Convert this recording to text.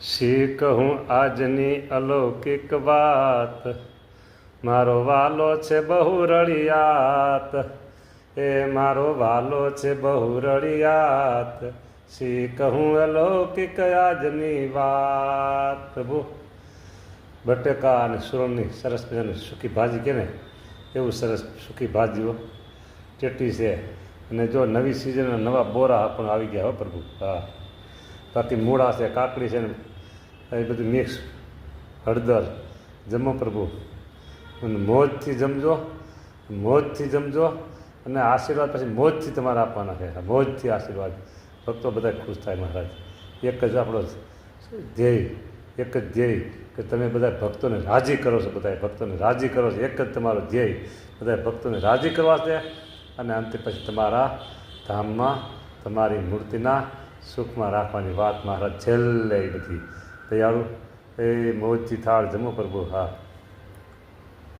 શી કહું આજની અલૌકિક વાત, મારો વાલો છે બહુ રળિયાત, એ મારો વાલો છે બહુ રળિયાત, શી કહું અલૌકિક આજની વાત. પ્રભુ બટેકા અને સુરણની સરસ મજાની સૂકી ભાજી કે ને એવું સરસ સૂકી ભાજીઓ ચેટી છે. અને જો નવી સિઝનના નવા બોરા પણ આવી ગયા હો પ્રભુ. હા, બાકી મૂળા છે, કાકડી છે ને એ બધું મિક્સ. હળદર જમો પ્રભુ, અને મોજથી જમજો, મોજથી જમજો, અને આશીર્વાદ પછી મોજથી તમારે આપવાના છે. મોજથી આશીર્વાદ, ભક્તો બધા ખુશ થાય મહારાજ. એક જ આપણો ધ્યેય, એક જ ધ્યેય કે તમે બધા ભક્તોને રાજી કરો છો. બધા ભક્તોને રાજી કરો છો, એક જ તમારો ધ્યેય બધા ભક્તોને રાજી કરવા છે. અને અંતે પછી તમારા ધામમાં તમારી મૂર્તિના સુખમાં રાખવાની વાત મહારાજ. છેલ્લે બધી દયાળુ એ મોજથી થાળ જમો પ્રભુ. હા.